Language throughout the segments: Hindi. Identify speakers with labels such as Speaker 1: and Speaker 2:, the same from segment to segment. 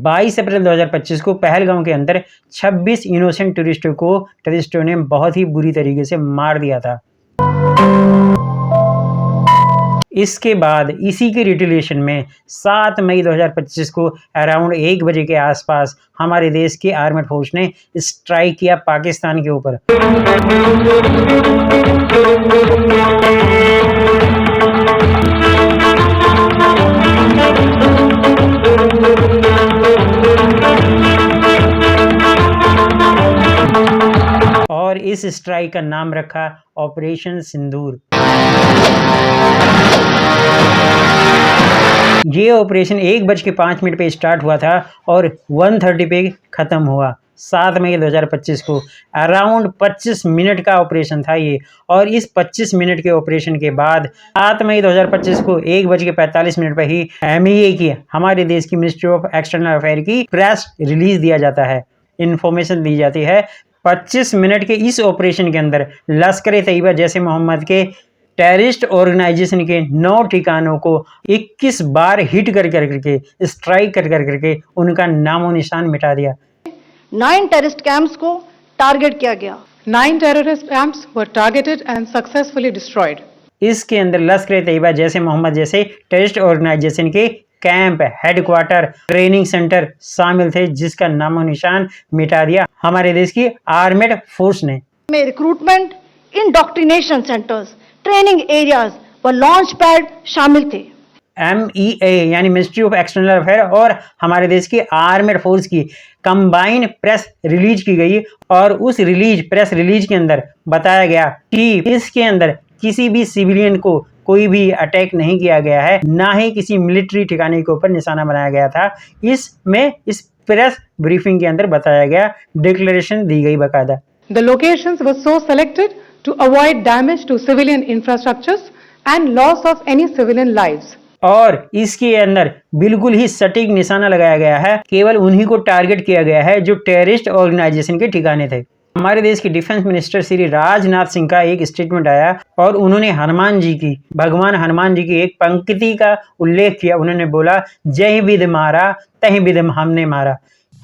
Speaker 1: 22 अप्रैल 2025 को पहलगाम के अंदर 26 इनोसेंट टूरिस्टों ने बहुत ही बुरी तरीके से मार दिया था। इसके बाद इसी के रिटेलिएशन में 7 मई 2025 को अराउंड 1 बजे के आसपास हमारे देश की आर्मड फोर्स ने स्ट्राइक किया पाकिस्तान के ऊपर। और इस स्ट्राइक का नाम रखा ऑपरेशन सिंदूर। ये ऑपरेशन 1:05 पे स्टार्ट हुआ था और 1:30 पे खत्म हुआ। 7 मई 2025 को अराउंड 25 मिनट का ऑपरेशन था ये। और इस 25 मिनट के ऑपरेशन के बाद 7 मई 2025 को 1:45 पर ही MEA की, हमारे देश की मिनिस्ट्री ऑफ एक्सटर्नल अफेयर की प्रेस रिलीज दिया जाता है, इंफॉर्मेशन दी जाती है। 25 मिनट के इस ऑपरेशन के अंदर लश्कर तैयबा जैसे मोहम्मद के टेररिस्ट ऑर्गेनाइजेशन के 9 ठिकानों को 21 बार हिट करके स्ट्राइक करके उनका नामो निशान मिटा दिया।
Speaker 2: 9 टेररिस्ट कैंप्स को टारगेट किया गया।
Speaker 3: 9 terrorist camps were targeted and successfully destroyed.
Speaker 1: इसके अंदर लश्कर तैयबा जैसे मोहम्मद जैसे टेररिस्ट ऑर्गेनाइजेशन के कैंप, हेडक्वार्टर, ट्रेनिंग सेंटर शामिल थे, जिसका नामो निशान मिटा दिया हमारे देश की आर्मेड फोर्स ने।
Speaker 2: में recruitment, indoctrination centres, training areas व लॉन्च पैड शामिल थे।
Speaker 1: MEA यानी मिनिस्ट्री ऑफ एक्सटर्नल अफेयर और हमारे देश की आर्मेड फोर्स की कंबाइन प्रेस रिलीज की गई और उस प्रेस रिलीज के अंदर बताया गया कि इसके अंदर किसी भी सिविलियन को कोई भी अटैक नहीं किया गया है, ना ही किसी मिलिट्री ठिकाने के ऊपर निशाना बनाया गया था। इस प्रेस ब्रीफिंग के अंदर बताया गया, डिक्लेरेशन दी गई बाकायदा।
Speaker 3: The locations were so selected to avoid damage to civilian infrastructures and loss of any civilian lives.
Speaker 1: और इसके अंदर बिल्कुल ही सटीक निशाना लगाया गया है, केवल उन्हीं को टारगेट किया गया है जो टेररिस्ट ऑर्गेनाइजेशन के ठिकाने थे। हमारे देश के डिफेंस मिनिस्टर श्री राजनाथ सिंह का एक स्टेटमेंट आया और उन्होंने भगवान हनुमान जी की एक पंक्ति का उल्लेख किया। उन्होंने बोला, जय विद मारा तहि विद हमने मारा।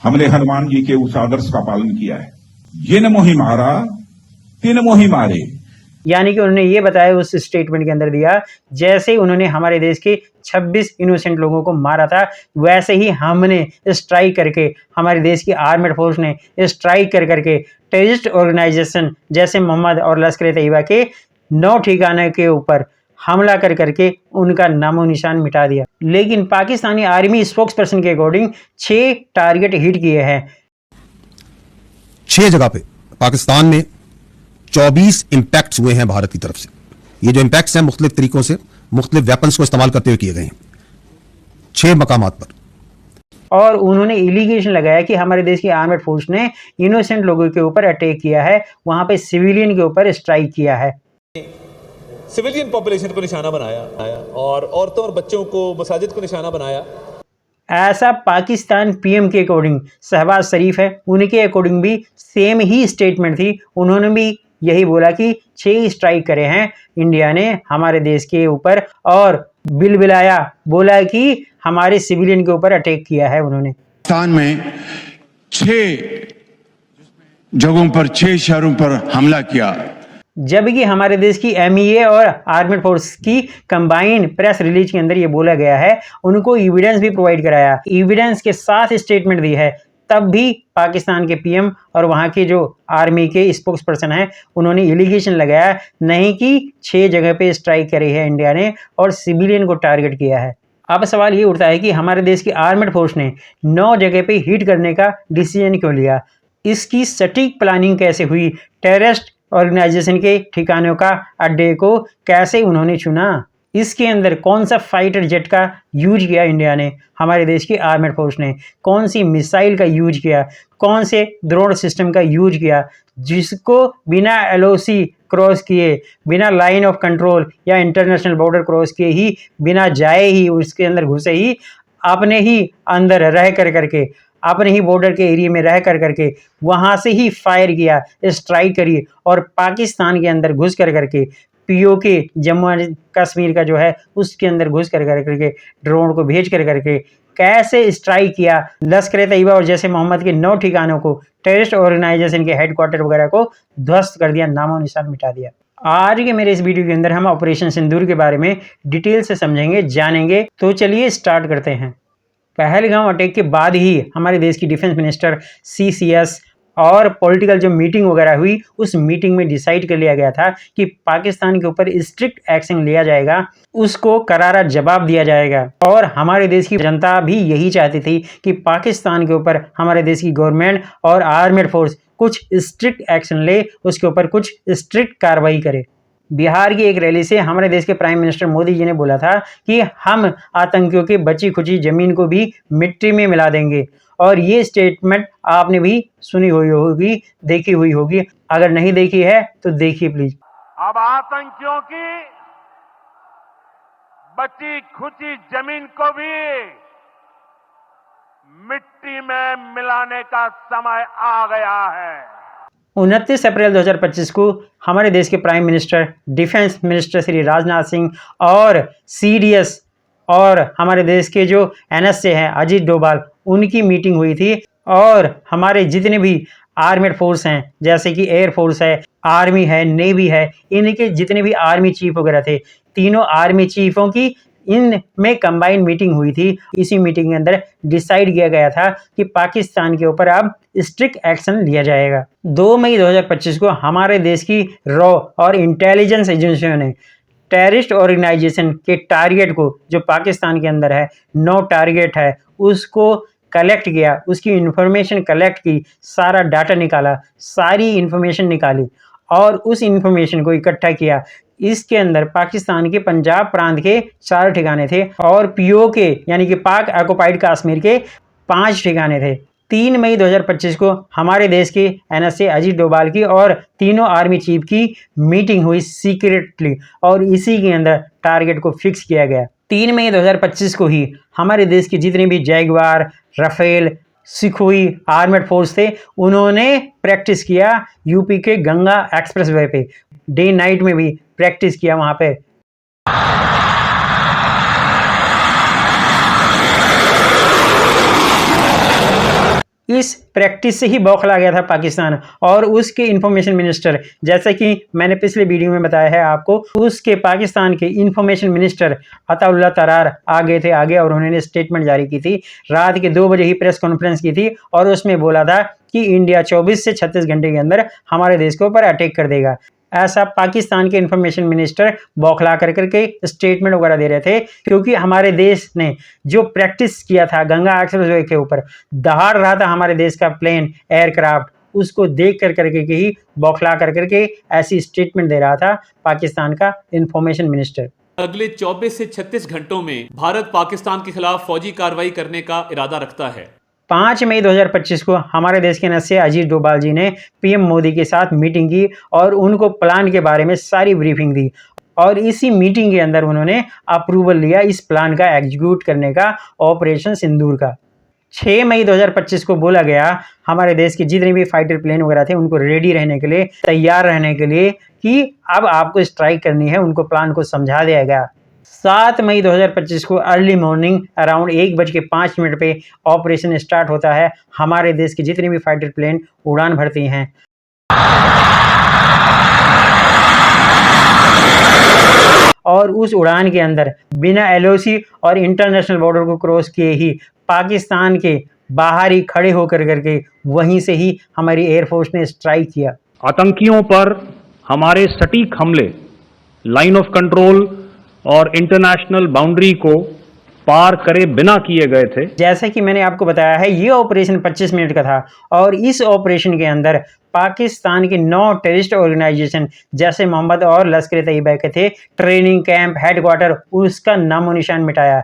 Speaker 4: हमने हनुमान जी के उस आदर्श का पालन किया है, जिन मोहि मारा तिन मोहि मारे।
Speaker 1: यानी कि उन्होंने ये बताया उस स्टेटमेंट के अंदर दिया, जैसे उन्होंने हमारे देश के 26 इनोसेंट लोगों को मारा था, वैसे ही हमने स्ट्राइक करके, हमारे देश की आर्मेड फोर्स ने स्ट्राइक करके टेररिस्ट ऑर्गेनाइजेशन जैसे मोहम्मद और लश्कर तैयबा के 9 ठिकाने के ऊपर हमला करके उनका नामो निशान मिटा दिया। लेकिन पाकिस्तानी आर्मी स्पोक्स पर्सन के अकॉर्डिंग 6 टारगेट हिट किए हैं।
Speaker 5: 6 जगह पे पाकिस्तान में 24 इम्पैक्ट्स हुए हैं भारत की तरफ से। ये जो इम्पैक्ट्स हैं मुख्तलिफ तरीकों से, मुख्तलिफ वेपन्स को इस्तेमाल करते हुए किए गए हैं 6 मकामात पर।
Speaker 1: और उन्होंने एलिगेशन लगाया कि हमारे देश की आर्मेड फोर्स ने इनोसेंट लोगों के ऊपर अटैक किया है, वहां पे सिविलियन के ऊपर स्ट्राइक किया है,
Speaker 6: सिविलियन पॉपुलेशन को निशाना बनाया और औरतों और बच्चों को, मसाजिद को निशाना बनाया।
Speaker 1: ऐसा पाकिस्तान PM के अकॉर्डिंग शहबाज शरीफ है, उनके अकॉर्डिंग भी सेम ही स्टेटमेंट थी। उन्होंने भी यही बोला कि 6 स्ट्राइक करे हैं इंडिया ने हमारे देश के ऊपर और बिलबिलाया, बोला कि हमारे सिविलियन के ऊपर अटैक किया है उन्होंने।
Speaker 7: पाकिस्तान में 6 जगहों पर 6 शहरों पर हमला किया,
Speaker 1: जबकि हमारे देश की MEA और आर्मेड फोर्स की कंबाइन प्रेस रिलीज के अंदर ये बोला गया है, उनको एविडेंस भी प्रोवाइड कराया, एविडेंस के साथ स्टेटमेंट दी है। तब भी पाकिस्तान के PM और वहाँ के जो आर्मी के स्पोक्स पर्सन हैं, उन्होंने एलिगेशन लगाया नहीं कि 6 जगह पे स्ट्राइक करी है इंडिया ने और सिविलियन को टारगेट किया है। अब सवाल ये उठता है कि हमारे देश की आर्मेड फोर्स ने 9 जगह पे हिट करने का डिसीजन क्यों लिया? इसकी सटीक प्लानिंग कैसे हुई? टेररिस्ट ऑर्गेनाइजेशन के ठिकानों का अड्डे को कैसे उन्होंने चुना? इसके अंदर कौन सा फाइटर जेट का यूज किया इंडिया ने, हमारे देश की आर्मेड फोर्स ने कौन सी मिसाइल का यूज किया, कौन से ड्रोन सिस्टम का यूज किया, जिसको बिना LOC क्रॉस किए, बिना लाइन ऑफ कंट्रोल या इंटरनेशनल बॉर्डर क्रॉस किए ही, बिना जाए ही, उसके अंदर घुसे ही, अपने ही अंदर रह करके, अपने ही बॉर्डर के एरिया में रह करके वहाँ से ही फायर किया, स्ट्राइक करी और पाकिस्तान के अंदर घुस करके POK जम्मू एंड कश्मीर का जो है उसके अंदर घुस करके ड्रोन को भेज करके कैसे स्ट्राइक किया, लश्कर तैयबा और जैसे मोहम्मद के 9 ठिकानों को, टेररिस्ट ऑर्गेनाइजेशन के हेडक्वार्टर वगैरह को ध्वस्त कर दिया, नामो निशान मिटा दिया। आज के मेरे इस वीडियो के अंदर हम ऑपरेशन सिंदूर के बारे में डिटेल से समझेंगे, जानेंगे। तो चलिए स्टार्ट करते हैं। पहलगाम अटैक के बाद ही हमारे देश की डिफेंस मिनिस्टर CCS और पॉलिटिकल जो मीटिंग वगैरह हुई, उस मीटिंग में डिसाइड कर लिया गया था कि पाकिस्तान के ऊपर स्ट्रिक्ट एक्शन लिया जाएगा, उसको करारा जवाब दिया जाएगा। और हमारे देश की जनता भी यही चाहती थी कि पाकिस्तान के ऊपर हमारे देश की गवर्नमेंट और आर्मेड फोर्स कुछ स्ट्रिक्ट एक्शन ले, उसके ऊपर कुछ स्ट्रिक्ट कार्रवाई करे। बिहार की एक रैली से हमारे देश के प्राइम मिनिस्टर मोदी जी ने बोला था कि हम आतंकियों की बची खुची जमीन को भी मिट्टी में मिला देंगे। और ये स्टेटमेंट आपने भी सुनी हुई होगी, देखी हुई होगी। अगर नहीं देखी है तो देखिए प्लीज।
Speaker 8: अब आतंकियों की बची खुची जमीन को भी मिट्टी में मिलाने का समय आ गया है।
Speaker 1: 29 अप्रैल 2025 को हमारे देश के prime minister, defence minister Shri Rajnath Singh और CDS और हमारे देश के जो NSA हैं अजीत डोभाल, उनकी मीटिंग हुई थी। और हमारे जितने भी आर्मेड फोर्स हैं, जैसे कि एयर फोर्स है, आर्मी है, नेवी है, इनके जितने भी आर्मी चीफ वगैरह थे, तीनों आर्मी चीफों की इनमें कंबाइन मीटिंग हुई थी। इसी मीटिंग के अंदर डिसाइड किया गया था कि पाकिस्तान के ऊपर अब स्ट्रिक्ट एक्शन लिया जाएगा। 2 मई 2025 को हमारे देश की रॉ और इंटेलिजेंस एजेंसियों ने टेररिस्ट ऑर्गेनाइजेशन के टारगेट को, जो पाकिस्तान के अंदर है 9 टारगेट है, उसको कलेक्ट किया, उसकी इंफॉर्मेशन कलेक्ट की, सारा डाटा निकाला, सारी इंफॉर्मेशन निकाली और उस इंफॉर्मेशन को इकट्ठा किया। इसके अंदर पाकिस्तान के पंजाब प्रांत के 4 ठिकाने थे और POK यानी कि पाक ऑक्युपाइड कश्मीर के 5 ठिकाने थे। 3 मई 2025 को हमारे देश के NSA अजीत डोभाल की और तीनों आर्मी चीफ की मीटिंग हुई सीक्रेटली और इसी के अंदर टारगेट को फिक्स किया गया। 3 मई 2025 को ही हमारे देश के जितने भी Jaguar, Rafale, Sukhoi armed force थे, उन्होंने प्रैक्टिस किया यूपी के गंगा एक्सप्रेसवे पे, डे नाइट में भी प्रैक्टिस किया वहां पे। इस प्रैक्टिस से ही बौखला गया था पाकिस्तान और उसके इंफॉर्मेशन मिनिस्टर, जैसा कि मैंने पिछले वीडियो में बताया है आपको, उसके पाकिस्तान के इंफॉर्मेशन मिनिस्टर अताउल्लाह तरार आ गए थे आगे और उन्होंने स्टेटमेंट जारी की थी। रात के 2 बजे ही प्रेस कॉन्फ्रेंस की थी और उसमें बोला था कि इंडिया 24 से 36 घंटे के अंदर हमारे देश के ऊपर अटैक कर देगा। ऐसा पाकिस्तान के इंफॉर्मेशन मिनिस्टर बौखला करके स्टेटमेंट वगैरह दे रहे थे, क्योंकि हमारे देश ने जो प्रैक्टिस किया था गंगा एक्सप्रेसवे के ऊपर, दहाड़ रहा था हमारे देश का प्लेन, एयरक्राफ्ट, उसको देख करके ही बौखला करके ऐसी स्टेटमेंट दे रहा था पाकिस्तान का इंफॉर्मेशन मिनिस्टर।
Speaker 6: अगले 24 से 36 घंटों में भारत पाकिस्तान के खिलाफ फौजी कार्रवाई करने का इरादा रखता है।
Speaker 1: 5 मई 2025 को हमारे देश के NSA अजीत डोभाल जी ने PM मोदी के साथ मीटिंग की और उनको प्लान के बारे में सारी ब्रीफिंग दी और इसी मीटिंग के अंदर उन्होंने अप्रूवल लिया इस प्लान का एग्जीक्यूट करने का, ऑपरेशन सिंदूर का। 6 मई 2025 को बोला गया हमारे देश के जितने भी फाइटर प्लेन वगैरह थे उनको रेडी रहने के लिए, तैयार रहने के लिए कि अब आपको स्ट्राइक करनी है, उनको प्लान को समझा दिया गया। 7 मई 2025 को अर्ली मॉर्निंग अराउंड 1:05 पे ऑपरेशन स्टार्ट होता है। हमारे देश के जितने भी फाइटर प्लेन उड़ान भरती हैं। और उस उड़ान के अंदर बिना LOC और इंटरनेशनल बॉर्डर को क्रॉस किए ही पाकिस्तान के बाहर ही खड़े होकर करके वहीं से ही हमारी एयरफोर्स ने स्ट्राइक किया।
Speaker 9: आतंकियों पर हमारे सटीक हमले लाइन ऑफ कंट्रोल और इंटरनेशनल बाउंड्री को पार करे बिना किए गए थे।
Speaker 1: जैसा कि मैंने आपको बताया है, ये ऑपरेशन 25 मिनट का था और इस ऑपरेशन के अंदर पाकिस्तान के 9 टेररिस्ट ऑर्गेनाइजेशन जैसे मोहम्मद और लश्कर तैयबा के थे, ट्रेनिंग कैंप, हेडक्वार्टर, उसका नामो निशान मिटाया।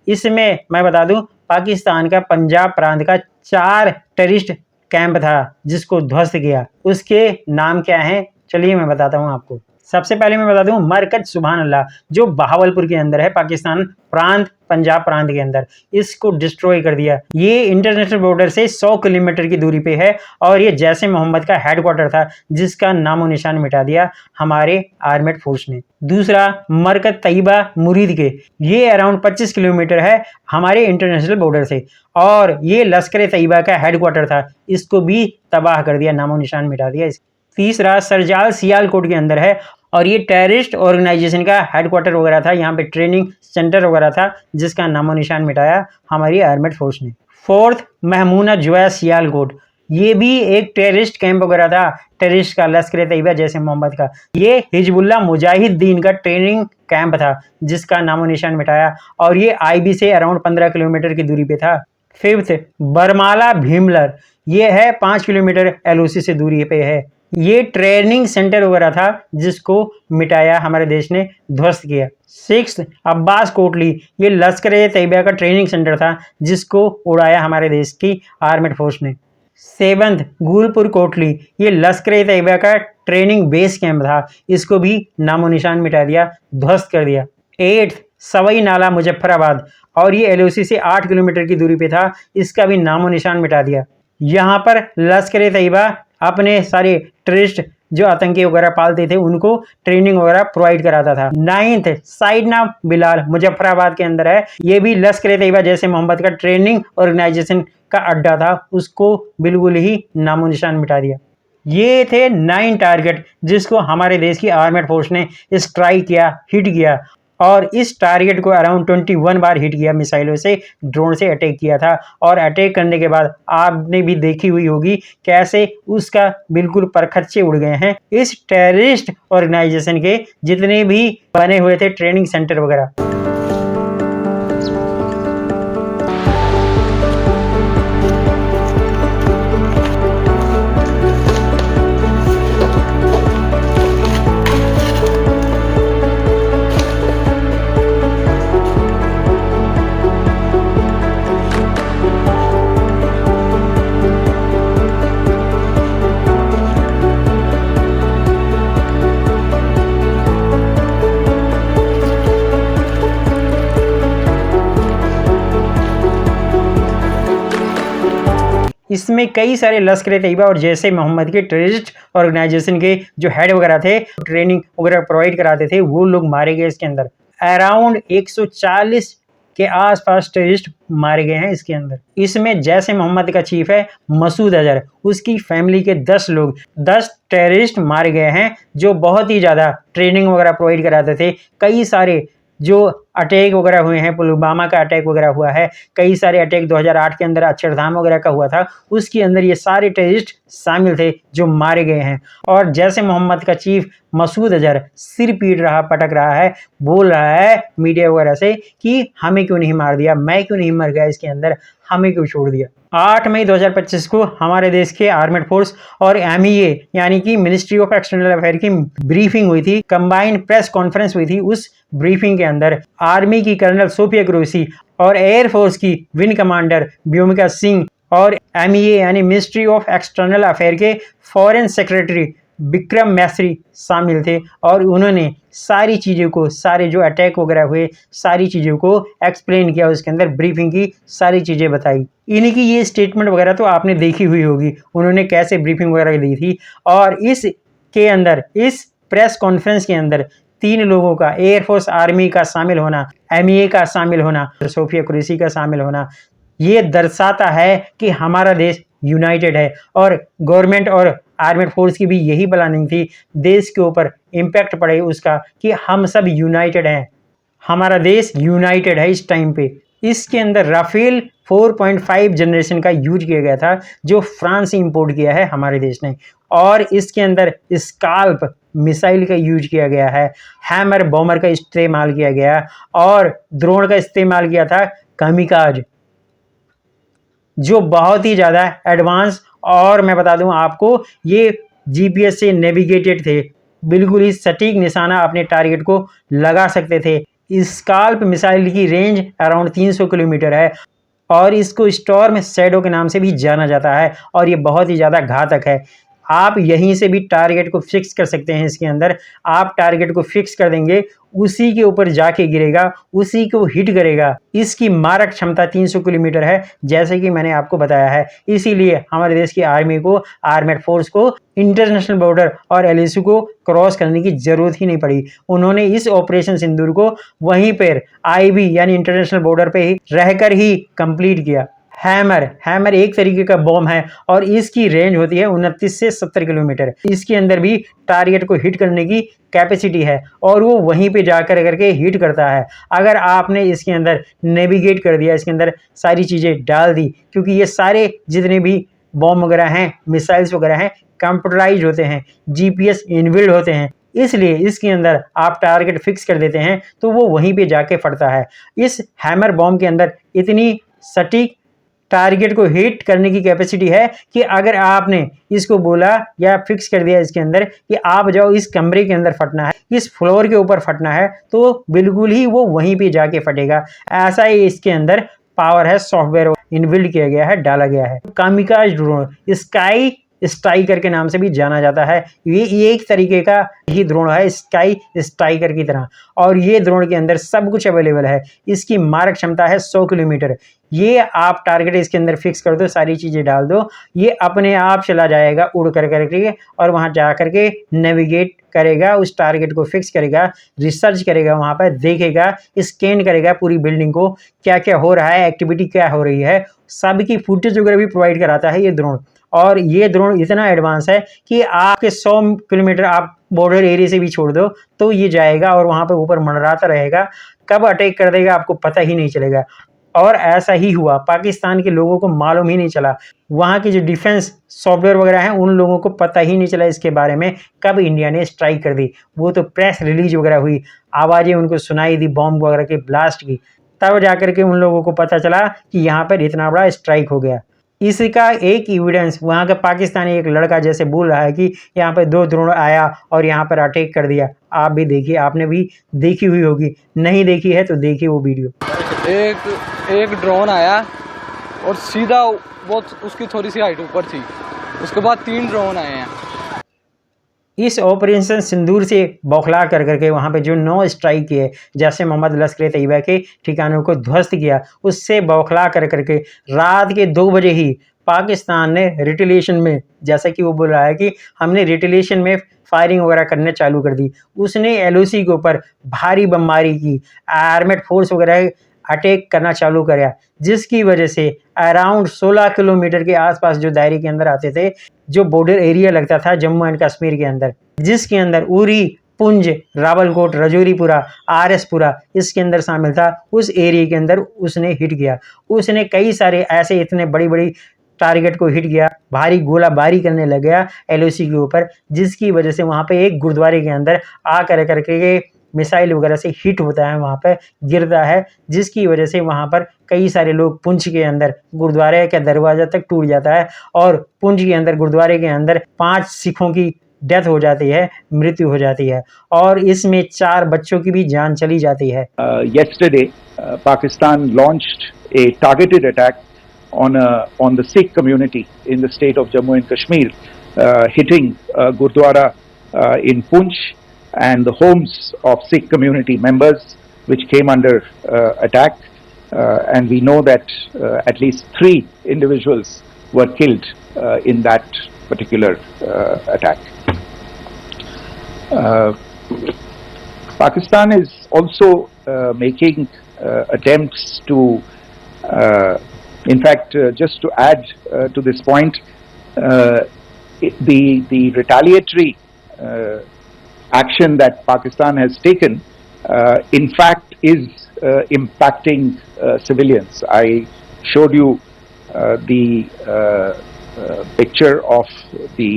Speaker 1: इसमें मैं बता दूं, पाकिस्तान का पंजाब प्रांत का 4 टेररिस्ट कैंप था जिसको ध्वस्त किया। उसके नाम क्या हैं, चलिए मैं बताता हूं आपको। सबसे पहले मैं बता दूं मरकज सुभान अल्लाह, जो बहावलपुर के अंदर है, पाकिस्तान प्रांत, पंजाब प्रांत के अंदर, इसको डिस्ट्रॉय कर दिया। ये इंटरनेशनल बॉर्डर से 100 किलोमीटर की दूरी पे है और ये जैश ए मोहम्मद का हेडक्वार्टर था, जिसका नामो निशान मिटा दिया हमारे आर्मेड फोर्स ने। दूसरा मरकज तैयबा मुरीद के, ये अराउंड 25 किलोमीटर है हमारे इंटरनेशनल बॉर्डर से और ये लश्कर तैयबा का हेडक्वार्टर था, इसको भी तबाह कर दिया, नामो निशान मिटा दिया। तीसरा सरजाल सियालकोट के अंदर है और ये टेररिस्ट ऑर्गेनाइजेशन का हेडक्वार्टर वगैरह था, यहाँ पे ट्रेनिंग सेंटर वगैरह था, जिसका नामो निशान मिटाया हमारी आर्मेड फोर्स ने। फोर्थ महमूना जुआ सियालकोट, ये भी एक टेररिस्ट कैंप वगैरह था, टेररिस्ट का, लश्कर तैयबा जैश ए मोहम्मद का। ये हिजबुल्लाह मुजाहिदीन का ट्रेनिंग कैंप था, जिसका नामो निशान मिटाया और ये आईबी से अराउंड 15 किलोमीटर की दूरी पे था। फिफ्थ बरमाला भीमलर, ये है 5 किलोमीटर एलओसी से दूरी पे है। ये ट्रेनिंग सेंटर वगैरह था, जिसको मिटाया हमारे देश ने, ध्वस्त किया। सिक्स अब्बास कोटली, ये लश्कर तैयबा का ट्रेनिंग सेंटर था, जिसको उड़ाया हमारे देश की आर्मेड फोर्स ने। सेवंथ गुलपुर कोटली, ये लश्कर तैयबा का ट्रेनिंग बेस कैंप था, इसको भी नामो निशान मिटा दिया, ध्वस्त कर दिया। एट्थ सवई नाला मुजफ्फराबाद, और ये एलओसी से 8 किलोमीटर की दूरी पे था, इसका भी नामो निशान मिटा दिया। यहाँ पर लश्कर तैयबा अपने सारे टेररिस्ट जो आतंकी वगैरह पालते थे, उनको ट्रेनिंग वगैरह प्रोवाइड कराता था। नाइन्थ साइडना बिलाल मुजफ्फराबाद के अंदर है, ये भी लश्कर तैयबा जैश ए मोहम्मद का ट्रेनिंग ऑर्गेनाइजेशन का अड्डा था, उसको बिल्कुल ही नामो निशान मिटा दिया। ये थे 9 टारगेट जिसको हमारे देश की आर्मेड फोर्स ने स्ट्राइक किया, हिट किया, और इस टारगेट को अराउंड 21 बार हिट किया, मिसाइलों से, ड्रोन से अटैक किया था। और अटैक करने के बाद आपने भी देखी हुई होगी कैसे उसका बिल्कुल परखच्चे उड़ गए हैं इस टेररिस्ट ऑर्गेनाइजेशन के जितने भी बने हुए थे ट्रेनिंग सेंटर वगैरह। इसमें कई सारे लश्कर तैयबा और जैश ए मोहम्मद के टेररिस्ट ऑर्गेनाइजेशन के जो हेड वगैरह थे, ट्रेनिंग वगैरह प्रोवाइड कराते थे, वो लोग मारे गए इसके अंदर। अराउंड 140 के आसपास टेररिस्ट मारे गए हैं इसके अंदर। इसमें जैश ए मोहम्मद का चीफ है मसूद अजहर, उसकी फैमिली के 10 लोग, 10 टेररिस्ट मारे गए हैं, जो बहुत ही ज़्यादा ट्रेनिंग वगैरह प्रोवाइड कराते थे। कई सारे जो अटैक वगैरह हुए हैं, पुलवामा का अटैक वगैरह हुआ है, कई सारे अटैक 2008 के अंदर अक्षरधाम वगैरह का हुआ था, उसके अंदर ये सारे टेररिस्ट शामिल थे जो मारे गए हैं। और जैश ए मोहम्मद का चीफ मसूद अजहर सिर पीट रहा, पटक रहा है, बोल रहा है मीडिया वगैरह से कि हमें क्यों नहीं मार दिया, मैं क्यों नहीं मर गया इसके अंदर, हमें क्यों छोड़ दिया। 8 मई 2025 को हमारे देश के आर्मेड फोर्स और MEA यानी कि मिनिस्ट्री ऑफ एक्सटर्नल अफेयर की ब्रीफिंग हुई थी, कंबाइंड प्रेस कॉन्फ्रेंस हुई थी। उस ब्रीफिंग के अंदर आर्मी की कर्नल सोफिया कुरैशी और एयर फोर्स की विंग कमांडर व्योमिका सिंह और MEA यानी मिनिस्ट्री ऑफ एक्सटर्नल अफेयर के फॉरेन सेक्रेटरी विक्रम मैत्री शामिल थे, और उन्होंने सारी चीज़ों को, सारे जो अटैक वगैरह हुए, सारी चीज़ों को एक्सप्लेन किया, उसके अंदर ब्रीफिंग की सारी चीज़ें बताई। इन्हीं की ये स्टेटमेंट वगैरह तो आपने देखी हुई होगी, उन्होंने कैसे ब्रीफिंग वगैरह दी थी। और इसके अंदर, इस प्रेस कॉन्फ्रेंस के अंदर 3 लोगों का, एयरफोर्स आर्मी का शामिल होना, MEA का शामिल होना, सोफिया कुरैशी का शामिल होना, ये दर्शाता है कि हमारा देश यूनाइटेड है। और गवर्नमेंट और आर्मेड फोर्स की भी यही प्लानिंग थी, देश के ऊपर इम्पैक्ट पड़े उसका, कि हम सब यूनाइटेड हैं, हमारा देश यूनाइटेड है इस टाइम पे। इसके अंदर राफेल 4.5 जनरेशन का यूज किया गया था, जो फ्रांस से इंपोर्ट किया है हमारे देश ने। और इसके अंदर स्काल्प मिसाइल का यूज किया गया है, हैमर बॉमर का इस्तेमाल किया गया, और ड्रोन का इस्तेमाल किया था कामिकाज, जो बहुत ही ज़्यादा एडवांस, और मैं बता दूं आपको, ये GPS से नेविगेटेड थे, बिल्कुल ही सटीक निशाना अपने टारगेट को लगा सकते थे। स्काल्प मिसाइल की रेंज अराउंड 300 किलोमीटर है, और इसको स्टॉर्म शैडो के नाम से भी जाना जाता है, और ये बहुत ही ज़्यादा घातक है। आप यहीं से भी टारगेट को फिक्स कर सकते हैं। इसके अंदर आप टारगेट को फिक्स कर देंगे, उसी के ऊपर जाके गिरेगा, उसी को हिट करेगा। इसकी मारक क्षमता 300 किलोमीटर है, जैसे कि मैंने आपको बताया है। इसीलिए हमारे देश की आर्मी को, आर्मेड फोर्स को इंटरनेशनल बॉर्डर और एलएसी को क्रॉस करने की जरूरत ही नहीं पड़ी। उन्होंने इस ऑपरेशन सिंदूर को वहीं पर आईबी यानी इंटरनेशनल बॉर्डर पे ही रहकर ही कंप्लीट किया। हैमर एक तरीके का बॉम्ब है और इसकी रेंज होती है 29 से 70 किलोमीटर। इसके अंदर भी टारगेट को हिट करने की कैपेसिटी है और वो वहीं पे जाकर करके हिट करता है। अगर आपने इसके अंदर नेविगेट कर दिया, इसके अंदर सारी चीज़ें डाल दी, क्योंकि ये सारे जितने भी बॉम्ब वगैरह हैं, मिसाइल्स वगैरह हैं, कंप्यूटराइज होते हैं, जीपीएस इनबिल्ड होते हैं, इसलिए इसके अंदर आप टारगेट फिक्स कर देते हैं तो वो वहीं पे जाके फटता है। इस हैमर बॉम्ब के अंदर इतनी सटीक टारगेट को हिट करने की कैपेसिटी है कि अगर आपने इसको बोला या फिक्स कर दिया इसके अंदर कि आप जाओ इस कमरे के अंदर फटना है, इस फ्लोर के ऊपर फटना है, तो बिल्कुल ही वो वहीं पे जाके फटेगा। ऐसा ही इसके अंदर पावर है, सॉफ्टवेयर इनबिल्ड किया गया है, डाला गया है। कामिकाज ड्रोन स्काई स्ट्राइकर के नाम से भी जाना जाता है। ये एक तरीके का ही ड्रोन है, स्काई स्ट्राइकर की तरह, और ये ड्रोन के अंदर सब कुछ अवेलेबल है। इसकी मारक क्षमता है 100 किलोमीटर। ये आप टारगेट इसके अंदर फिक्स कर दो, सारी चीज़ें डाल दो, ये अपने आप चला जाएगा उड़ कर करके और वहाँ जा कर के नेविगेट करेगा, उस टारगेट को फिक्स करेगा, रिसर्च करेगा, वहाँ पर देखेगा, स्कैन करेगा पूरी बिल्डिंग को, क्या क्या हो रहा है, एक्टिविटी क्या हो रही है, सबकी फुटेज वगैरह भी प्रोवाइड कराता है ये ड्रोन। और ये ड्रोन इतना एडवांस है कि आपके 100 किलोमीटर आप बॉर्डर एरिया से भी छोड़ दो तो ये जाएगा और वहाँ पे ऊपर मंडराता रहेगा, कब अटैक कर देगा आपको पता ही नहीं चलेगा। और ऐसा ही हुआ, पाकिस्तान के लोगों को मालूम ही नहीं चला, वहाँ की जो डिफेंस सॉफ्टवेयर वगैरह हैं उन लोगों को पता ही नहीं चला इसके बारे में कब इंडिया ने स्ट्राइक कर दी। वो तो प्रेस रिलीज वगैरह हुई, आवाज़ें उनको सुनाई दी बॉम्ब वगैरह के ब्लास्ट की, तब जाकर के उन लोगों को पता चला कि यहाँ पर इतना बड़ा स्ट्राइक हो गया। इसका एक एविडेंस वहाँ का पाकिस्तानी एक लड़का जैसे बोल रहा है कि यहाँ पर 2 ड्रोन आया और यहाँ पर अटैक कर दिया। आप भी देखिए, आपने भी देखी हुई होगी, नहीं देखी है तो देखिए वो वीडियो।
Speaker 10: एक ड्रोन आया और सीधा वो उसकी थोड़ी सी हाइट ऊपर थी, उसके बाद 3 ड्रोन आए हैं।
Speaker 1: इस ऑपरेशन सिंदूर से बौखला कर करके वहाँ पे जो 9 स्ट्राइक किए, जैसे मोहम्मद लश्कर तैयबा के ठिकानों को ध्वस्त किया, उससे बौखला कर करके रात के 2 बजे ही पाकिस्तान ने रिटेलिएशन में, जैसा कि वो बोल रहा है कि हमने रिटेलिएशन में फायरिंग वगैरह करने चालू कर दी, उसने एलओसी के ऊपर भारी बमबारी की, आर्मेड फोर्स वगैरह अटैक करना चालू कराया, जिसकी वजह से अराउंड 16 किलोमीटर के आसपास जो दायरे के अंदर आते थे, जो बॉर्डर एरिया लगता था जम्मू एंड कश्मीर के अंदर, जिसके अंदर उरी, पुंज, रावलकोट, रजौरीपुरा, आरएसपुरा इसके अंदर शामिल था, उस एरिया के अंदर उसने हिट किया। उसने कई सारे ऐसे इतने बड़ी बड़ी टारगेट को हिट किया, भारी गोलाबारी करने लग गया एलओसी के ऊपर, जिसकी वजह से वहाँ पे एक गुरुद्वारे के अंदर आ करके मिसाइल वगैरह से हिट होता है, वहाँ पर गिरता है, जिसकी वजह से वहाँ पर कई सारे लोग, पुंछ के अंदर गुरुद्वारे का दरवाज़ा तक टूट जाता है और पुंछ के अंदर गुरुद्वारे के अंदर 5 सिखों की डेथ हो जाती है, मृत्यु हो जाती है, और इसमें 4 बच्चों की भी जान चली जाती है।
Speaker 11: Yesterday, Pakistan launched a targeted attack on the Sikh community in the state of Jammu and Kashmir, hitting Gurdwara in Poonch and the homes of Sikh community members which came under attack, and we know that at least 3 individuals were killed in that particular attack. Pakistan is also making attempts to, in fact, just to add to this point, the retaliatory action that Pakistan has taken, in fact, is impacting civilians. I showed you the picture of the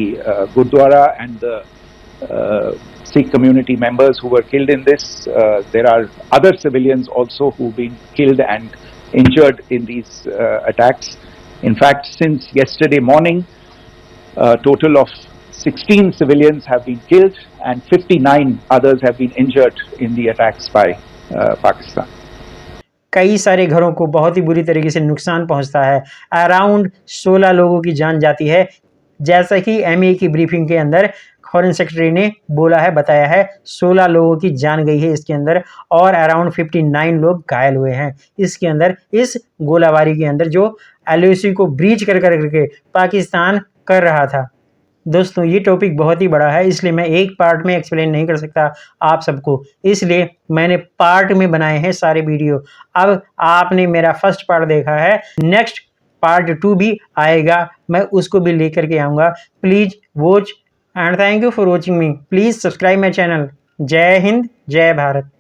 Speaker 11: Gurdwara and the Sikh community members who were killed in this. There are other civilians also who've been killed and injured in these attacks. In fact, since yesterday morning, a total of 16 civilians have been killed and 59 others have been injured in the attacks by Pakistan.
Speaker 1: कई सारे घरों को बहुत ही बुरी तरीके से नुकसान पहुंचता है, अराउंड 16 लोगों की जान जाती है, जैसा कि एमईए की ब्रीफिंग के अंदर फॉरेन सेक्रेटरी ने बोला है, बताया है, 16 लोगों की जान गई है इसके अंदर और अराउंड 59 लोग घायल हुए हैं इसके अंदर, इस गोलाबारी के अंदर जो LOC को ब्रीच कर करके पाकिस्तान कर रहा था। दोस्तों ये टॉपिक बहुत ही बड़ा है, इसलिए मैं एक पार्ट में एक्सप्लेन नहीं कर सकता आप सबको, इसलिए मैंने पार्ट में बनाए हैं सारे वीडियो। अब आपने मेरा फर्स्ट पार्ट देखा है, नेक्स्ट पार्ट 2 भी आएगा, मैं उसको भी लेकर के आऊँगा। Please watch and thank you for watching me. Please subscribe my channel. जय हिंद, जय भारत।